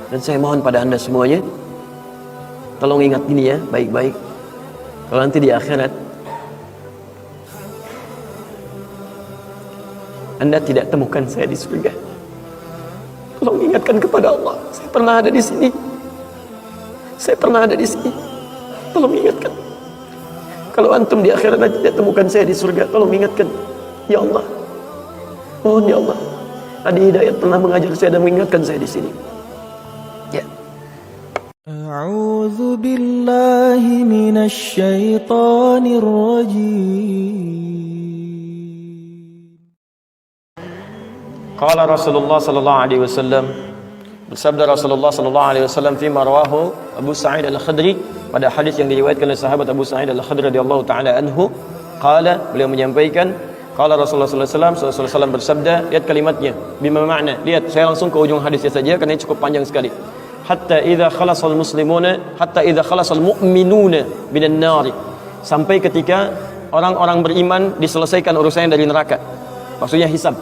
Dan saya mohon pada anda semuanya, tolong ingat ini ya, baik-baik. Kalau nanti di akhirat anda tidak temukan saya di surga, tolong ingatkan kepada Allah, saya pernah ada di sini. Saya pernah ada di sini. Tolong ingatkan. Kalau antum di akhirat nanti tidak temukan saya di surga, tolong ingatkan. Ya Allah, mohon ya Allah. Adi Hidayat pernah mengajar saya dan mengingatkan saya di sini. Ya. A'udzu billahi minasy syaithanir rajim. Qala Rasulullah sallallahu alaihi wasallam, bersabda Rasulullah sallallahu alaihi wasallam fi marwahu Abu Sa'id Al-Khudri, pada hadis yang diriwayatkan oleh sahabat Abu Sa'id Al-Khudri radhiyallahu taala anhu, qala, beliau menyampaikan, qala Rasulullah sallallahu alaihi wasallam bersabda, lihat kalimatnya, bima makna, lihat, saya langsung ke ujung hadisnya saja karena ini cukup panjang sekali. Hatta idza khalasal muslimuna, hatta idza khalasal mu'minuna minan nar, sampai ketika orang-orang beriman diselesaikan urusannya dari neraka, maksudnya hisab.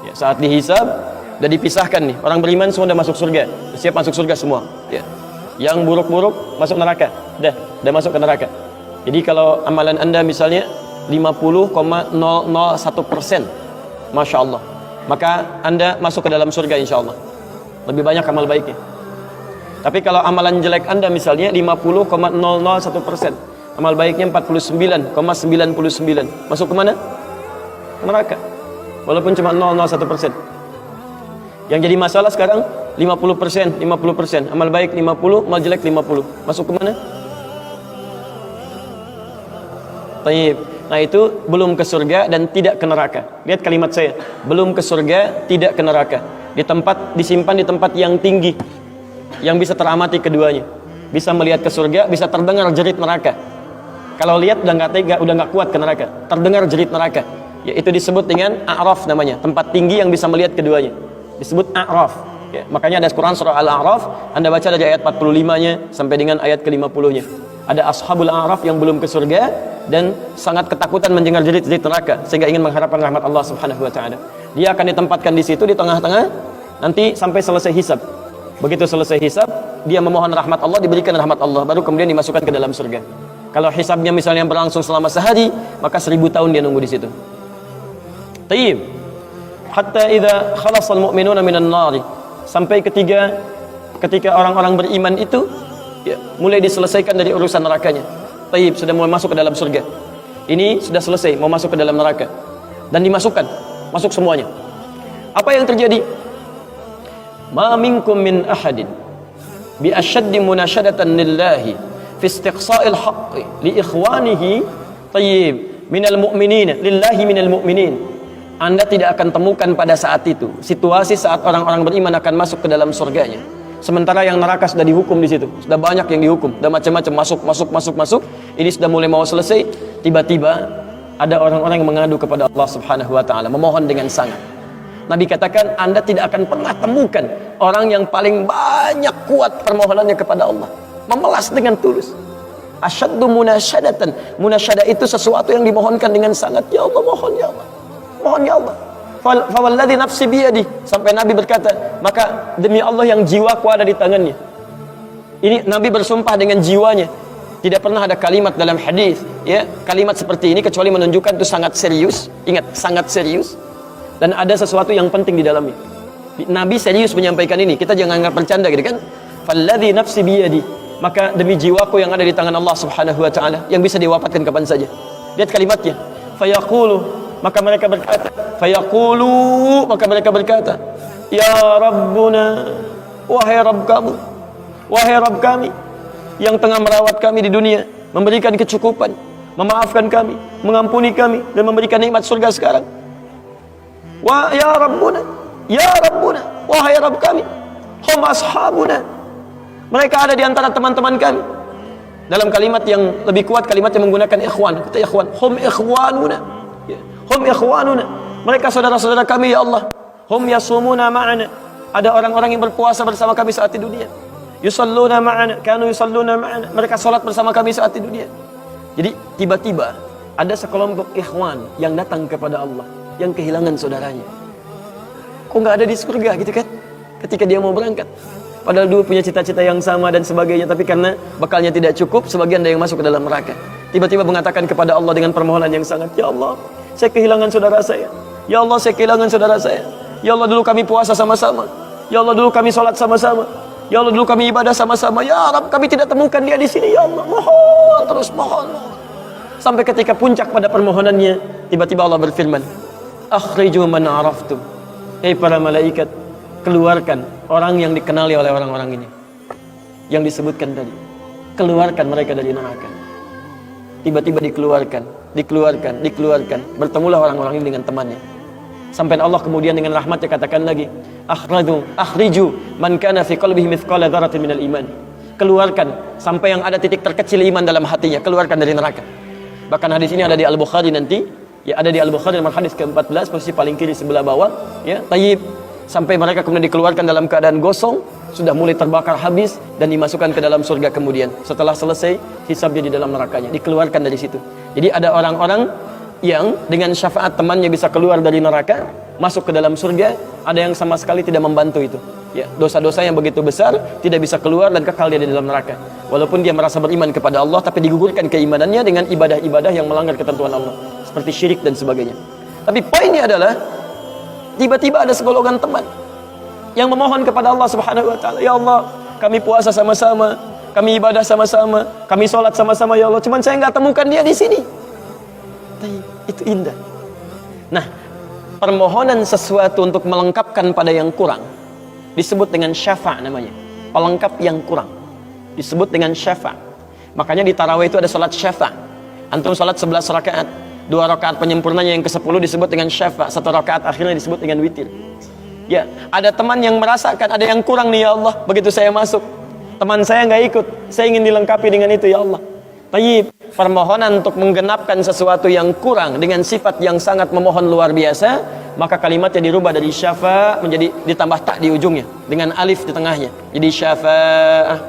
Ya, saat dihisab dan dipisahkan nih, orang beriman semua sudah masuk surga, siap masuk surga semua. Ya. Yang buruk-buruk masuk neraka, dah masuk ke neraka. Jadi kalau amalan anda misalnya 50,001%, masya Allah, maka anda masuk ke dalam surga insya Allah. Lebih banyak amal baiknya. Tapi kalau amalan jelek anda misalnya 50,001%, amal baiknya 49,99, masuk ke mana? Ke neraka. Walaupun cuma 0,01%. Yang jadi masalah sekarang 50%, amal baik 50, amal jelek 50. Masuk ke mana? Taib. Nah itu belum ke surga dan tidak ke neraka. Lihat kalimat saya, belum ke surga, tidak ke neraka. Disimpan di tempat yang tinggi, yang bisa teramati keduanya. Bisa melihat ke surga, bisa terdengar jerit neraka. Kalau lihat udah nggak tega, udah nggak kuat ke neraka. Terdengar jerit neraka. Ya, itu disebut dengan A'raf namanya, tempat tinggi yang bisa melihat keduanya. Disebut A'raf. Ya, makanya ada Quran surah Al-A'raf, anda baca dari ayat 45-nya sampai dengan ayat ke-50-nya. Ada ashabul A'raf yang belum ke surga dan sangat ketakutan mendengar jerit-jerit neraka sehingga ingin mengharapkan rahmat Allah Subhanahu wa taala. Dia akan ditempatkan di situ di tengah-tengah nanti sampai selesai hisab. Begitu selesai hisab, dia memohon rahmat Allah, diberikan rahmat Allah, baru kemudian dimasukkan ke dalam surga. Kalau hisabnya misalnya berlangsung selama sehari, maka 1000 tahun dia nunggu di situ. Tayyib. Hatta idza khalasal mu'minuna minan nar, sampai ketika orang-orang beriman itu ya, mulai diselesaikan dari urusan nerakanya. Tayyib, sudah mulai masuk ke dalam surga. Ini sudah selesai, mau masuk ke dalam neraka. Dan dimasukkan, masuk semuanya. Apa yang terjadi? Ma minkum min ahadin bi ashaddi munashadatan lillahi fi istiqsa'il haqqi li ikhwanihi tayyib minal mu'minin lillahi minal mu'minin. Anda tidak akan temukan pada saat itu situasi saat orang-orang beriman akan masuk ke dalam surganya, sementara yang neraka sudah dihukum di situ, sudah banyak yang dihukum, sudah macam-macam masuk. Ini sudah mulai mau selesai, tiba-tiba ada orang-orang yang mengadu kepada Allah Subhanahu wa taala, memohon dengan sangat. Nabi katakan, Anda tidak akan pernah temukan orang yang paling banyak kuat permohonannya kepada Allah, memelas dengan tulus. Asyaddu munasyadatan. Munasyadah itu sesuatu yang dimohonkan dengan sangat. Ya Allah, mohon ya Allah. Mohon ya Allah. Fawalladzi nafsi biyadi, sampai Nabi berkata, maka demi Allah yang jiwaku ada di tangannya. Ini Nabi bersumpah dengan jiwanya. Tidak pernah ada kalimat dalam hadis, ya, kalimat seperti ini kecuali menunjukkan itu sangat serius. Ingat, sangat serius. Dan ada sesuatu yang penting di dalamnya. Nabi serius menyampaikan ini. Kita jangan anggap bercanda gitu kan. Falladzi nafsi biyadi, maka demi jiwaku yang ada di tangan Allah Subhanahu wa taala, yang bisa diwafatkan kapan saja. Lihat kalimatnya. Fayaqulu, maka mereka berkata, fayaqulu, maka mereka berkata, ya Rabbuna, wahai Rabb kami yang tengah merawat kami di dunia, memberikan kecukupan, memaafkan kami, mengampuni kami, dan memberikan nikmat surga sekarang. Ya Rabbuna, wahai Rabb kami, hum ashabuna, mereka ada di antara teman-teman kami. Dalam kalimat yang lebih kuat, kalimat yang menggunakan ikhwan, kata ikhwan, hum ikhwanuna. Hum ikhwanuna, mereka saudara-saudara kami ya Allah. Hum yasumuna ma'ana, ada orang-orang yang berpuasa bersama kami saat di dunia. Yusalluna ma'ana, kanu yusalluna ma'ana, mereka salat bersama kami saat di dunia. Jadi tiba-tiba ada sekelompok ikhwan yang datang kepada Allah, yang kehilangan saudaranya. Kok nggak ada di surga gitu kan? Ketika dia mau berangkat, Padahal dua punya cita-cita yang sama dan sebagainya, tapi karena bekalnya tidak cukup, sebagian ada yang masuk ke dalam neraka. Tiba-tiba mengatakan kepada Allah dengan permohonan yang sangat, ya Allah, saya kehilangan saudara saya. Ya Allah, saya kehilangan saudara saya. Ya Allah, dulu kami puasa sama-sama. Ya Allah, dulu kami sholat sama-sama. Ya Allah, dulu kami ibadah sama-sama. Ya Rabb, kami tidak temukan dia di sini. Ya Allah, mohon terus mohon. Sampai ketika puncak pada permohonannya, tiba-tiba Allah berfirman, akhriju man araftum. Hei para malaikat, keluarkan orang yang dikenali oleh orang-orang ini, yang disebutkan tadi. Keluarkan mereka dari neraka. Tiba-tiba dikeluarkan. Bertemulah orang-orang ini dengan temannya. Sampai Allah kemudian dengan rahmatnya katakan lagi, akhriju man kana fi qalbihi mithqala dzarratin minal iman. Keluarkan sampai yang ada titik terkecil iman dalam hatinya, keluarkan dari neraka. Bahkan hadis ini ada di Al-Bukhari nanti, ya ada di Al-Bukhari nomor hadis ke-14, posisi paling kiri sebelah bawah, ya. Tayyib, sampai mereka kemudian dikeluarkan dalam keadaan gosong, sudah mulai terbakar habis dan dimasukkan ke dalam surga kemudian. Setelah selesai hisabnya di dalam nerakanya, dikeluarkan dari situ. Jadi ada orang-orang yang dengan syafaat temannya bisa keluar dari neraka, masuk ke dalam surga. Ada yang sama sekali tidak membantu itu, ya, dosa-dosa yang begitu besar tidak bisa keluar dan kekal dia di dalam neraka. Walaupun dia merasa beriman kepada Allah, tapi digugurkan keimanannya dengan ibadah-ibadah yang melanggar ketentuan Allah, seperti syirik dan sebagainya. Tapi poinnya adalah tiba-tiba ada segolongan teman yang memohon kepada Allah Subhanahu wa taala, ya Allah, kami puasa sama-sama, kami ibadah sama-sama, kami sholat sama-sama, ya Allah, cuman saya nggak temukan dia di sini. Itu indah. Nah, permohonan sesuatu untuk melengkapkan pada yang kurang disebut dengan syafa' namanya. Pelengkap yang kurang disebut dengan syafa'. Makanya di tarawih itu ada salat syafa'. Antum salat 11 rakaat, 2 rakaat penyempurnanya yang ke-10 disebut dengan syafa', 1 rakaat akhirnya disebut dengan witir. Ya, ada teman yang merasakan ada yang kurang nih, ya Allah, begitu saya masuk, teman saya nggak ikut, saya ingin dilengkapi dengan itu, ya Allah. Tayyib, permohonan untuk menggenapkan sesuatu yang kurang dengan sifat yang sangat memohon luar biasa, maka kalimatnya dirubah dari syafa' menjadi ditambah tak di ujungnya dengan alif di tengahnya, jadi syafa'ah.